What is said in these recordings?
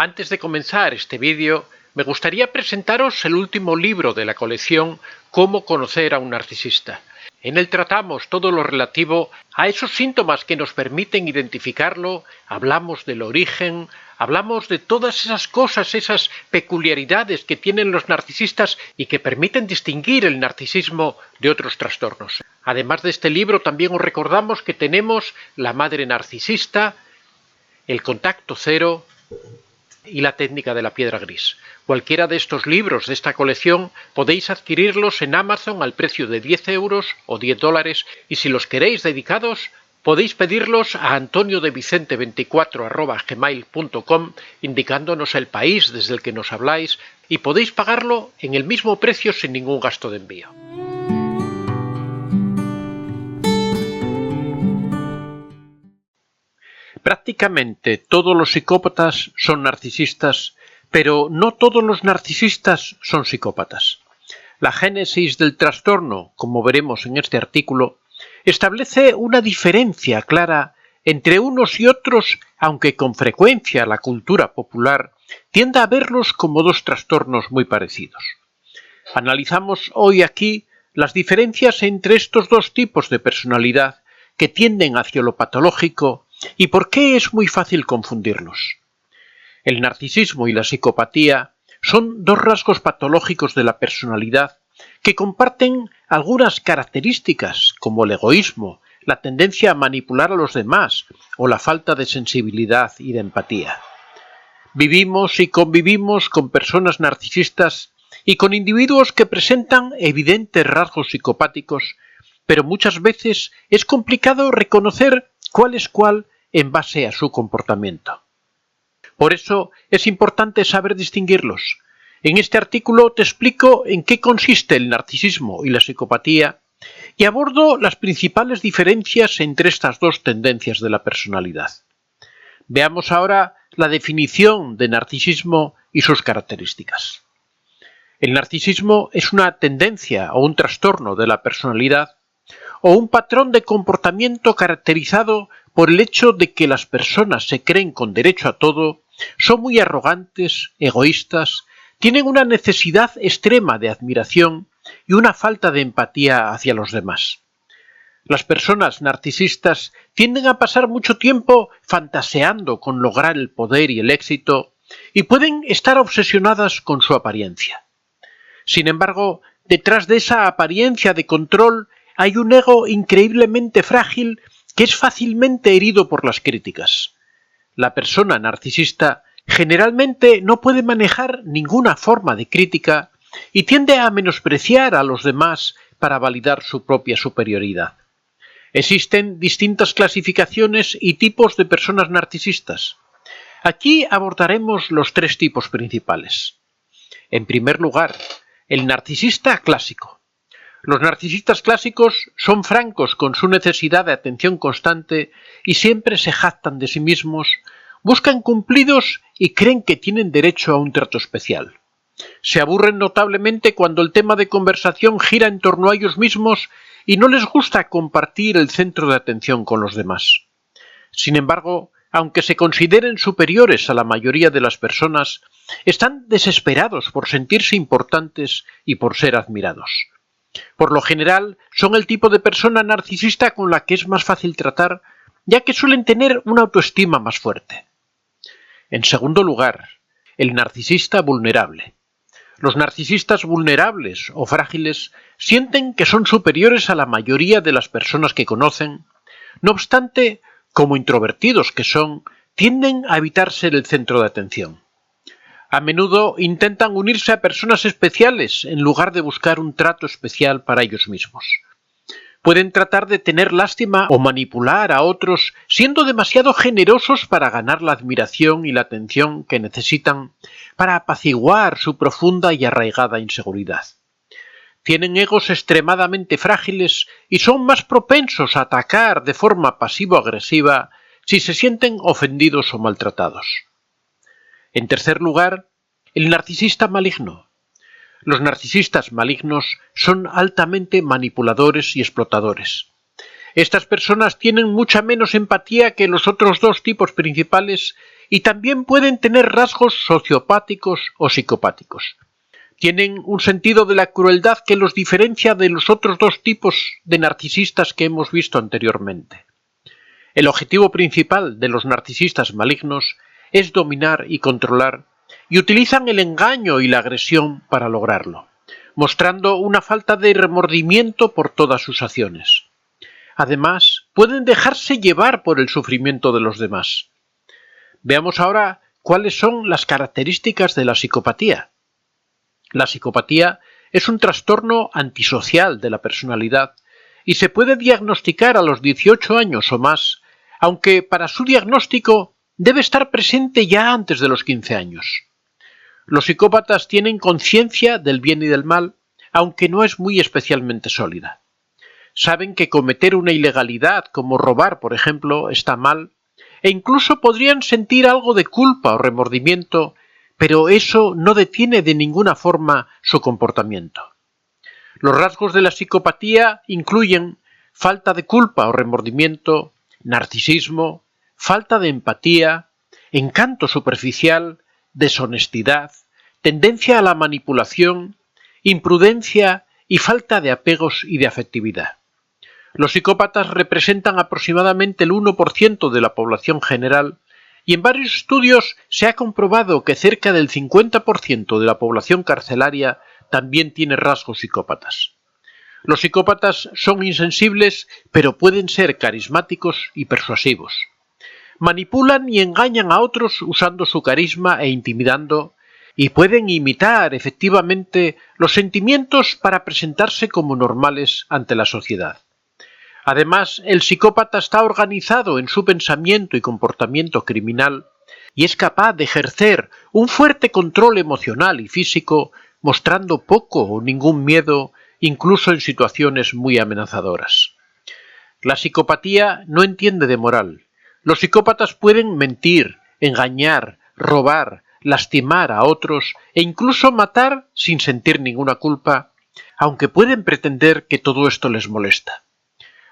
Antes de comenzar este vídeo, me gustaría presentaros el último libro de la colección Cómo conocer a un narcisista. En él tratamos todo lo relativo a esos síntomas que nos permiten identificarlo, hablamos del origen, hablamos de todas esas cosas, esas peculiaridades que tienen los narcisistas y que permiten distinguir el narcisismo de otros trastornos. Además de este libro, también os recordamos que tenemos La madre narcisista, El contacto cero y La técnica de la piedra gris. Cualquiera de estos libros de esta colección podéis adquirirlos en Amazon al precio de 10 euros o $10 y si los queréis dedicados podéis pedirlos a antoniodevicente24@gmail.com indicándonos el país desde el que nos habláis y podéis pagarlo en el mismo precio sin ningún gasto de envío. Prácticamente todos los psicópatas son narcisistas, pero no todos los narcisistas son psicópatas. La génesis del trastorno, como veremos en este artículo, establece una diferencia clara entre unos y otros, aunque con frecuencia la cultura popular tiende a verlos como dos trastornos muy parecidos. Analizamos hoy aquí las diferencias entre estos dos tipos de personalidad que tienden hacia lo patológico y por qué es muy fácil confundirlos. El narcisismo y la psicopatía son dos rasgos patológicos de la personalidad que comparten algunas características como el egoísmo, la tendencia a manipular a los demás o la falta de sensibilidad y de empatía. Vivimos y convivimos con personas narcisistas y con individuos que presentan evidentes rasgos psicopáticos, pero muchas veces es complicado reconocer cuál es cuál en base a su comportamiento. Por eso es importante saber distinguirlos. En este artículo te explico en qué consiste el narcisismo y la psicopatía y abordo las principales diferencias entre estas dos tendencias de la personalidad. Veamos ahora la definición de narcisismo y sus características. El narcisismo es una tendencia o un trastorno de la personalidad o un patrón de comportamiento caracterizado por el hecho de que las personas se creen con derecho a todo, son muy arrogantes, egoístas, tienen una necesidad extrema de admiración y una falta de empatía hacia los demás. Las personas narcisistas tienden a pasar mucho tiempo fantaseando con lograr el poder y el éxito y pueden estar obsesionadas con su apariencia. Sin embargo, detrás de esa apariencia de control hay un ego increíblemente frágil que es fácilmente herido por las críticas. La persona narcisista generalmente no puede manejar ninguna forma de crítica y tiende a menospreciar a los demás para validar su propia superioridad. Existen distintas clasificaciones y tipos de personas narcisistas. Aquí abordaremos los tres tipos principales. En primer lugar, el narcisista clásico. Los narcisistas clásicos son francos con su necesidad de atención constante y siempre se jactan de sí mismos, buscan cumplidos y creen que tienen derecho a un trato especial. Se aburren notablemente cuando el tema de conversación gira en torno a ellos mismos y no les gusta compartir el centro de atención con los demás. Sin embargo, aunque se consideren superiores a la mayoría de las personas, están desesperados por sentirse importantes y por ser admirados. Por lo general, son el tipo de persona narcisista con la que es más fácil tratar, ya que suelen tener una autoestima más fuerte. En segundo lugar, el narcisista vulnerable. Los narcisistas vulnerables o frágiles sienten que son superiores a la mayoría de las personas que conocen. No obstante, como introvertidos que son, tienden a evitar ser el centro de atención. A menudo intentan unirse a personas especiales en lugar de buscar un trato especial para ellos mismos. Pueden tratar de tener lástima o manipular a otros siendo demasiado generosos para ganar la admiración y la atención que necesitan para apaciguar su profunda y arraigada inseguridad. Tienen egos extremadamente frágiles y son más propensos a atacar de forma pasivo-agresiva si se sienten ofendidos o maltratados. En tercer lugar, el narcisista maligno. Los narcisistas malignos son altamente manipuladores y explotadores. Estas personas tienen mucha menos empatía que los otros dos tipos principales y también pueden tener rasgos sociopáticos o psicopáticos. Tienen un sentido de la crueldad que los diferencia de los otros dos tipos de narcisistas que hemos visto anteriormente. El objetivo principal de los narcisistas malignos es dominar y controlar, y utilizan el engaño y la agresión para lograrlo, mostrando una falta de remordimiento por todas sus acciones. Además, pueden dejarse llevar por el sufrimiento de los demás. Veamos ahora cuáles son las características de la psicopatía. La psicopatía es un trastorno antisocial de la personalidad y se puede diagnosticar a los 18 años o más, aunque para su diagnóstico debe estar presente ya antes de los 15 años. Los psicópatas tienen conciencia del bien y del mal, aunque no es muy especialmente sólida. Saben que cometer una ilegalidad como robar, por ejemplo, está mal, e incluso podrían sentir algo de culpa o remordimiento, pero eso no detiene de ninguna forma su comportamiento. Los rasgos de la psicopatía incluyen falta de culpa o remordimiento, narcisismo, falta de empatía, encanto superficial, deshonestidad, tendencia a la manipulación, imprudencia y falta de apegos y de afectividad. Los psicópatas representan aproximadamente el 1% de la población general y en varios estudios se ha comprobado que cerca del 50% de la población carcelaria también tiene rasgos psicópatas. Los psicópatas son insensibles, pero pueden ser carismáticos y persuasivos. Manipulan y engañan a otros usando su carisma e intimidando, y pueden imitar efectivamente los sentimientos para presentarse como normales ante la sociedad. Además, el psicópata está organizado en su pensamiento y comportamiento criminal y es capaz de ejercer un fuerte control emocional y físico, mostrando poco o ningún miedo, incluso en situaciones muy amenazadoras. La psicopatía no entiende de moral. Los psicópatas pueden mentir, engañar, robar, lastimar a otros e incluso matar sin sentir ninguna culpa, aunque pueden pretender que todo esto les molesta.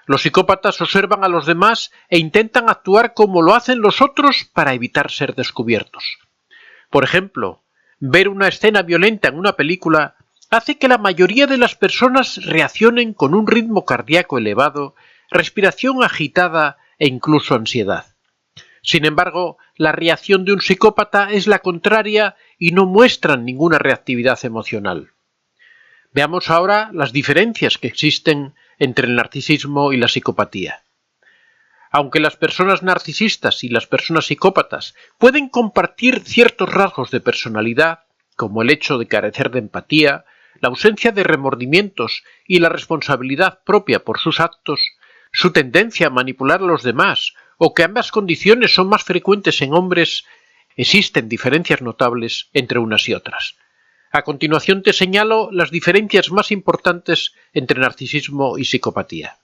Los psicópatas observan a los demás e intentan actuar como lo hacen los otros para evitar ser descubiertos. Por ejemplo, ver una escena violenta en una película hace que la mayoría de las personas reaccionen con un ritmo cardíaco elevado, respiración agitada e incluso ansiedad. Sin embargo, la reacción de un psicópata es la contraria y no muestran ninguna reactividad emocional. Veamos ahora las diferencias que existen entre el narcisismo y la psicopatía. Aunque las personas narcisistas y las personas psicópatas pueden compartir ciertos rasgos de personalidad, como el hecho de carecer de empatía, la ausencia de remordimientos y la responsabilidad propia por sus actos, su tendencia a manipular a los demás, o que ambas condiciones son más frecuentes en hombres, existen diferencias notables entre unas y otras. A continuación te señalo las diferencias más importantes entre narcisismo y psicopatía.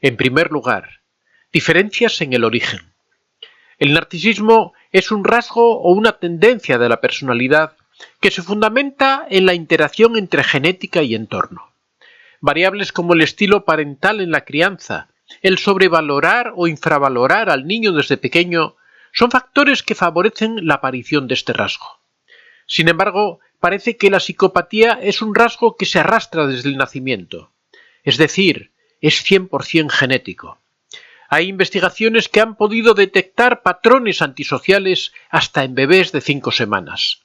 En primer lugar, diferencias en el origen. El narcisismo es un rasgo o una tendencia de la personalidad que se fundamenta en la interacción entre genética y entorno. Variables como el estilo parental en la crianza, el sobrevalorar o infravalorar al niño desde pequeño, son factores que favorecen la aparición de este rasgo. Sin embargo, parece que la psicopatía es un rasgo que se arrastra desde el nacimiento, es decir, es 100% genético. Hay investigaciones que han podido detectar patrones antisociales hasta en bebés de 5 semanas.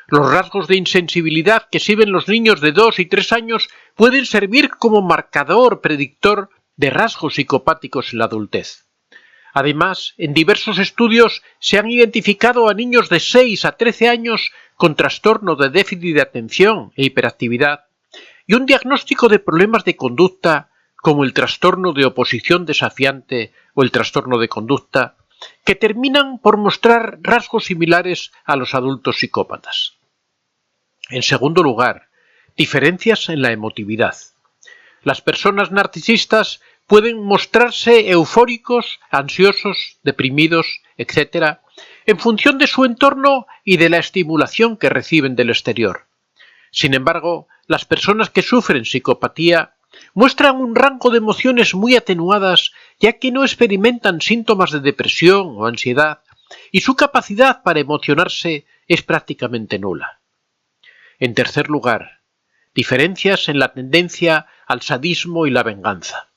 Los rasgos de insensibilidad que exhiben los niños de 2 y 3 años pueden servir como marcador predictor de rasgos psicopáticos en la adultez. Además, en diversos estudios se han identificado a niños de 6 a 13 años con trastorno de déficit de atención e hiperactividad y un diagnóstico de problemas de conducta como el trastorno de oposición desafiante o el trastorno de conducta, que terminan por mostrar rasgos similares a los adultos psicópatas. En segundo lugar, diferencias en la emotividad. Las personas narcisistas pueden mostrarse eufóricos, ansiosos, deprimidos, etc., en función de su entorno y de la estimulación que reciben del exterior. Sin embargo, las personas que sufren psicopatía muestran un rango de emociones muy atenuadas, ya que no experimentan síntomas de depresión o ansiedad, y su capacidad para emocionarse es prácticamente nula. En tercer lugar, diferencias en la tendencia al sadismo y la venganza.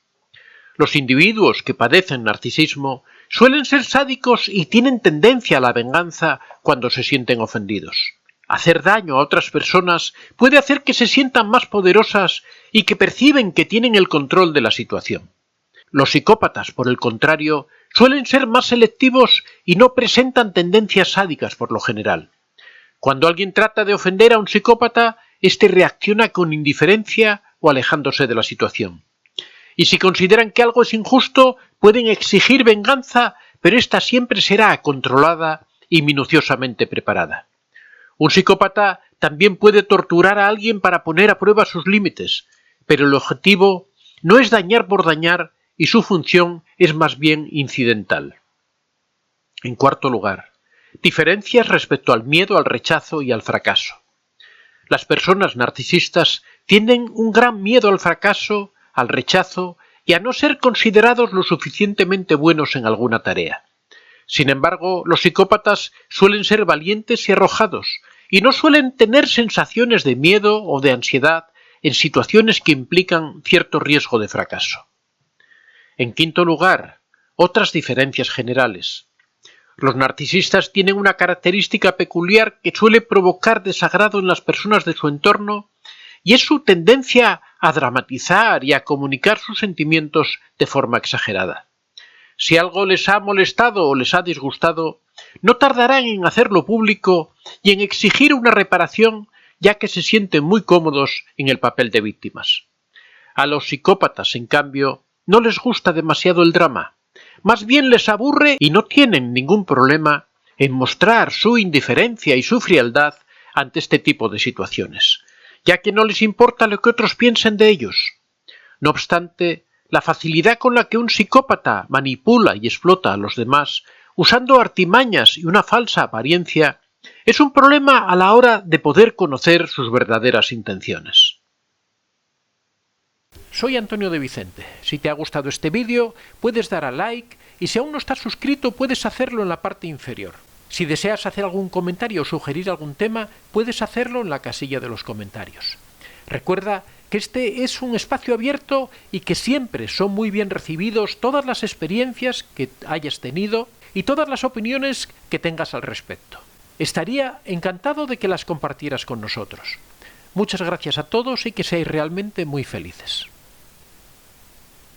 Los individuos que padecen narcisismo suelen ser sádicos y tienen tendencia a la venganza cuando se sienten ofendidos. Hacer daño a otras personas puede hacer que se sientan más poderosas y que perciben que tienen el control de la situación. Los psicópatas, por el contrario, suelen ser más selectivos y no presentan tendencias sádicas por lo general. Cuando alguien trata de ofender a un psicópata, éste reacciona con indiferencia o alejándose de la situación. Y si consideran que algo es injusto, pueden exigir venganza, pero ésta siempre será controlada y minuciosamente preparada. Un psicópata también puede torturar a alguien para poner a prueba sus límites, pero el objetivo no es dañar por dañar y su función es más bien incidental. En cuarto lugar, diferencias respecto al miedo al rechazo y al fracaso. Las personas narcisistas tienen un gran miedo al fracaso, al rechazo y a no ser considerados lo suficientemente buenos en alguna tarea. Sin embargo, los psicópatas suelen ser valientes y arrojados, y no suelen tener sensaciones de miedo o de ansiedad en situaciones que implican cierto riesgo de fracaso. En quinto lugar, otras diferencias generales. Los narcisistas tienen una característica peculiar que suele provocar desagrado en las personas de su entorno, y es su tendencia a dramatizar y a comunicar sus sentimientos de forma exagerada. Si algo les ha molestado o les ha disgustado, no tardarán en hacerlo público y en exigir una reparación, ya que se sienten muy cómodos en el papel de víctimas. A los psicópatas, en cambio, no les gusta demasiado el drama, más bien les aburre y no tienen ningún problema en mostrar su indiferencia y su frialdad ante este tipo de situaciones, ya que no les importa lo que otros piensen de ellos. No obstante, la facilidad con la que un psicópata manipula y explota a los demás, usando artimañas y una falsa apariencia, es un problema a la hora de poder conocer sus verdaderas intenciones. Soy Antonio de Vicente. Si te ha gustado este vídeo, puedes dar a like y si aún no estás suscrito, puedes hacerlo en la parte inferior. Si deseas hacer algún comentario o sugerir algún tema, puedes hacerlo en la casilla de los comentarios. Recuerda que este es un espacio abierto y que siempre son muy bien recibidos todas las experiencias que hayas tenido y todas las opiniones que tengas al respecto. Estaría encantado de que las compartieras con nosotros. Muchas gracias a todos y que seáis realmente muy felices.